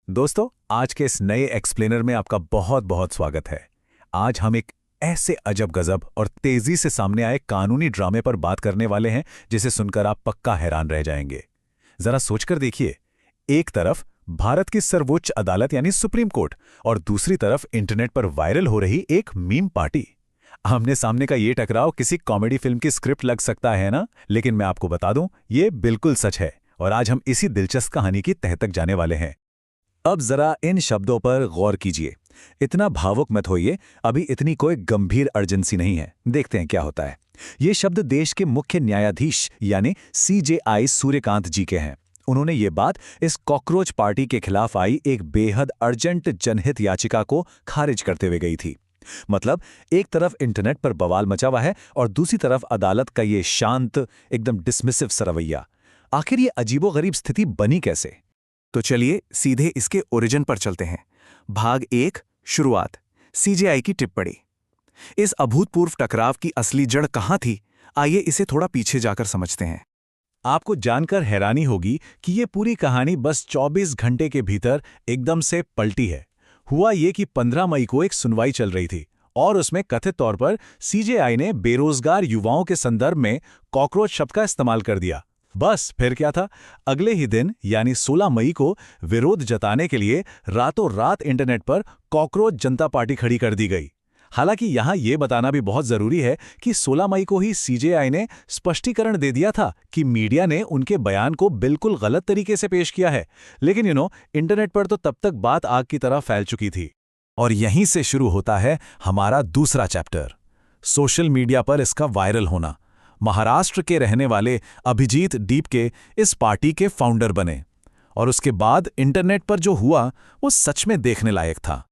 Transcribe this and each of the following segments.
दोस्तों, आज के इस नए एक्सप्लेनर में आपका बहुत बहुत स्वागत है। आज हम एक ऐसे अजब गजब और तेजी से सामने आए कानूनी ड्रामे पर बात करने वाले हैं जिसे सुनकर आप पक्का हैरान रह जाएंगे। जरा सोचकर देखिए, एक तरफ भारत की सर्वोच्च अदालत यानी सुप्रीम कोर्ट और दूसरी तरफ इंटरनेट पर वायरल हो रही एक मीम पार्टी। आमने सामने का ये टकराव किसी कॉमेडी फिल्म की स्क्रिप्ट लग सकता है ना, लेकिन मैं आपको बता दूं, ये बिल्कुल सच है और आज हम इसी दिलचस्प कहानी की तह तक जाने वाले हैं। अब जरा इन शब्दों पर गौर कीजिए। इतना भावुक मत होइए, अभी इतनी कोई गंभीर अर्जेंसी नहीं है। देखते हैं क्या होता है। ये शब्द देश के मुख्य न्यायाधीश यानी सीजेआई सूर्यकांत जी के हैं। उन्होंने ये बात इस कॉकरोच पार्टी के खिलाफ आई एक बेहद अर्जेंट जनहित याचिका को खारिज करते हुए गई थी। मतलब एक तरफ इंटरनेट पर बवाल मचा हुआ है और दूसरी तरफ अदालत का ये शांत, एकदम डिसमिसिव सा रवैया। आखिर ये अजीबोगरीब स्थिति बनी कैसे? तो चलिए सीधे इसके ओरिजिन पर चलते हैं। भाग 1, शुरुआत, सीजेआई की टिप्पणी। इस अभूतपूर्व टकराव की असली जड़ कहां थी? आइए इसे थोड़ा पीछे जाकर समझते हैं। आपको जानकर हैरानी होगी कि ये पूरी कहानी बस 24 घंटे के भीतर एकदम से पलटी है। हुआ ये कि 15 मई को एक सुनवाई चल रही थी और उसमें कथित तौर पर सीजेआई ने बेरोजगार युवाओं के संदर्भ में कॉकरोच शब्द का इस्तेमाल कर दिया। बस फिर क्या था, अगले ही दिन यानी 16 मई को विरोध जताने के लिए रातों रात इंटरनेट पर कॉकरोच जनता पार्टी खड़ी कर दी गई। हालांकि यहां यह बताना भी बहुत जरूरी है कि 16 मई को ही सीजेआई ने स्पष्टीकरण दे दिया था कि मीडिया ने उनके बयान को बिल्कुल गलत तरीके से पेश किया है। लेकिन इंटरनेट पर तो तब तक बात आग की तरह फैल चुकी थी। और यहीं से शुरू होता है हमारा दूसरा चैप्टर, सोशल मीडिया पर इसका वायरल होना। महाराष्ट्र के रहने वाले अभिजीत डीपके इस पार्टी के फाउंडर बने और उसके बाद इंटरनेट पर जो हुआ वो सच में देखने लायक था।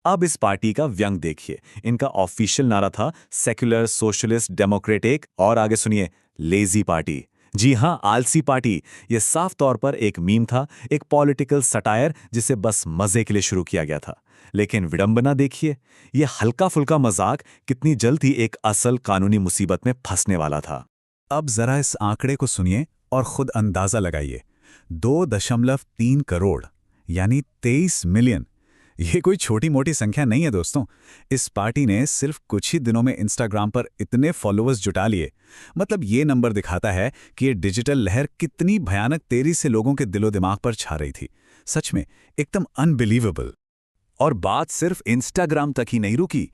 अब इस पार्टी का व्यंग देखिए। इनका ऑफिशियल नारा था सेक्युलर सोशलिस्ट डेमोक्रेटिक, और आगे सुनिए, लेजी पार्टी। जी हां, आलसी पार्टी। यह साफ तौर पर एक मीम था, एक पॉलिटिकल सटायर जिसे बस मजे के लिए शुरू किया गया था। लेकिन विडंबना देखिए, यह हल्का फुल्का मजाक कितनी जल्द ही एक असल कानूनी मुसीबत में फंसने वाला था। अब जरा इस आंकड़े को सुनिए और खुद अंदाजा लगाइए। 2.3 करोड़ यानी 23 मिलियन। ये कोई छोटी मोटी संख्या नहीं है दोस्तों। इस पार्टी ने सिर्फ कुछ ही दिनों में इंस्टाग्राम पर इतने फॉलोअर्स जुटा लिए। मतलब ये नंबर दिखाता है कि ये डिजिटल लहर कितनी भयानक तेजी से लोगों के दिलो दिमाग पर छा रही थी। सच में एकदम अनबिलीवेबल। और बात सिर्फ इंस्टाग्राम तक ही नहीं रुकी।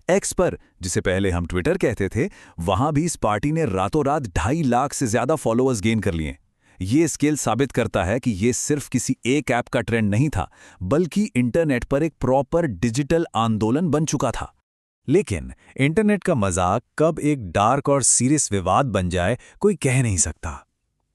एक्स पर, जिसे पहले हम ट्विटर कहते थे, वहां भी इस पार्टी ने रातों रात 2.5 लाख से ज्यादा फॉलोअर्स गेन कर लिए। ये स्केल साबित करता है कि ये सिर्फ किसी एक ऐप का ट्रेंड नहीं था, बल्कि इंटरनेट पर एक प्रॉपर डिजिटल आंदोलन बन चुका था। लेकिन इंटरनेट का मजाक कब एक डार्क और सीरियस विवाद बन जाए, कोई कह नहीं सकता।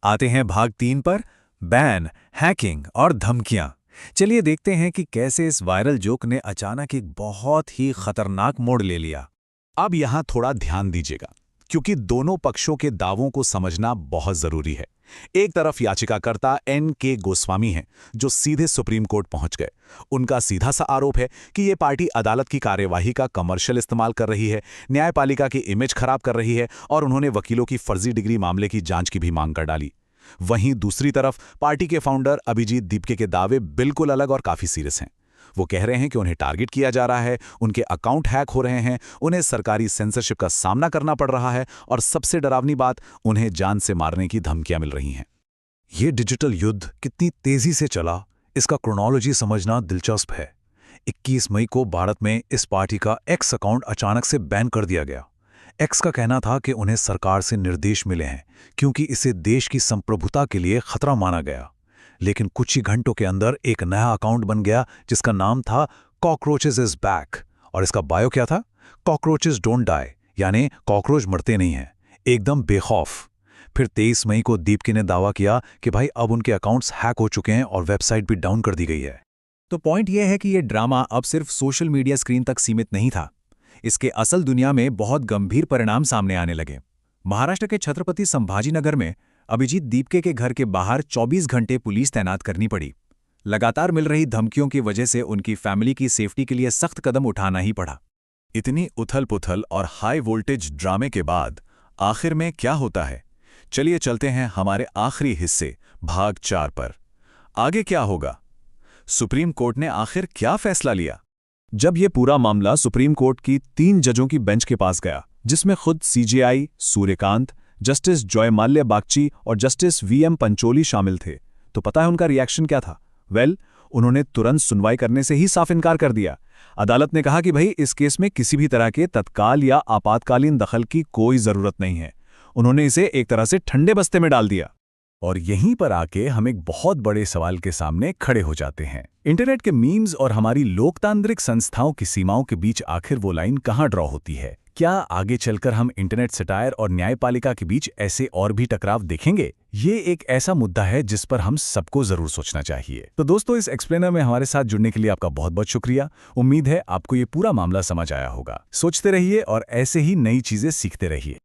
आते हैं भाग 3 पर, बैन, हैकिंग और धमकियां। चलिए देखते हैं कि कैसे इस वायरल जोक ने अचानक एक बहुत ही खतरनाक मोड़ ले लिया। अब यहां थोड़ा ध्यान दीजिएगा, क्योंकि दोनों पक्षों के दावों को समझना बहुत जरूरी है। एक तरफ याचिकाकर्ता एन.के. गोस्वामी हैं, जो सीधे सुप्रीम कोर्ट पहुंच गए। उनका सीधा सा आरोप है कि ये पार्टी अदालत की कार्यवाही का कमर्शियल इस्तेमाल कर रही है, न्यायपालिका की इमेज खराब कर रही है और उन्होंने वकीलों की फर्जी डिग्री मामले की जांच की भी मांग कर डाली। वहीं दूसरी तरफ पार्टी के फाउंडर अभिजीत डीपके के दावे बिल्कुल अलग और काफी सीरियस हैं। वो कह रहे हैं कि उन्हें टारगेट किया जा रहा है, उनके अकाउंट हैक हो रहे हैं, उन्हें सरकारी सेंसरशिप का सामना करना पड़ रहा है और सबसे डरावनी बात, उन्हें जान से मारने की धमकियां मिल रही हैं। ये डिजिटल युद्ध कितनी तेजी से चला, इसका क्रोनोलॉजी समझना दिलचस्प है। 21 मई को भारत में इस पार्टी का एक्स अकाउंट अचानक से बैन कर दिया गया। एक्स का कहना था कि उन्हें सरकार से निर्देश मिले हैं क्योंकि इसे देश की संप्रभुता के लिए खतरा माना गया। लेकिन कुछ ही घंटों के अंदर एक नया अकाउंट बन गया जिसका नाम था कॉकरोचेस इज बैक। और इसका बायो क्या था? कॉकरोचेस डोंट डाई, यानी कॉकरोच मरते नहीं हैं, एकदम बेखौफ। फिर 23 मई को दीपके ने दावा किया कि भाई अब उनके अकाउंट्स हैक हो चुके हैं और वेबसाइट भी डाउन कर दी गई है। तो पॉइंट यह है कि यह ड्रामा अब सिर्फ सोशल मीडिया स्क्रीन तक सीमित नहीं था। इसके असल दुनिया में बहुत गंभीर परिणाम सामने आने लगे। महाराष्ट्र के छत्रपति संभाजीनगर में अभिजीत डीपके के घर के बाहर 24 घंटे पुलिस तैनात करनी पड़ी। लगातार मिल रही धमकियों की वजह से उनकी फैमिली की सेफ्टी के लिए सख्त कदम उठाना ही पड़ा। इतनी उथल पुथल और हाई वोल्टेज ड्रामे के बाद आखिर में क्या होता है? चलिए चलते हैं हमारे आखिरी हिस्से, भाग 4 पर। आगे क्या होगा? सुप्रीम कोर्ट ने आखिर क्या फैसला लिया? जब ये पूरा मामला सुप्रीम कोर्ट की 3 जजों की बेंच के पास गया, जिसमें खुद सीजेआई, सूर्यकांत, जस्टिस जयमाल्या बागची और जस्टिस वीएम पंचोली शामिल थे, तो पता है उनका रिएक्शन क्या था? उन्होंने तुरंत सुनवाई करने से ही साफ इनकार कर दिया। अदालत ने कहा कि भाई इस केस में किसी भी तरह के तत्काल या आपातकालीन दखल की कोई जरूरत नहीं है। उन्होंने इसे एक तरह से ठंडे बस्ते में डाल दिया। और यहीं पर आके हम एक बहुत बड़े सवाल के सामने खड़े हो जाते हैं। इंटरनेट के मीम्स और हमारी लोकतांत्रिक संस्थाओं की सीमाओं के बीच आखिर वो लाइन कहाँ ड्रॉ होती है? क्या आगे चलकर हम इंटरनेट सटायर और न्यायपालिका के बीच ऐसे और भी टकराव देखेंगे? ये एक ऐसा मुद्दा है जिस पर हम सबको जरूर सोचना चाहिए। तो दोस्तों, इस एक्सप्लेनर में हमारे साथ जुड़ने के लिए आपका बहुत बहुत शुक्रिया। उम्मीद है आपको ये पूरा मामला समझ आया होगा। सोचते रहिए और ऐसे ही नई चीजें सीखते रहिए।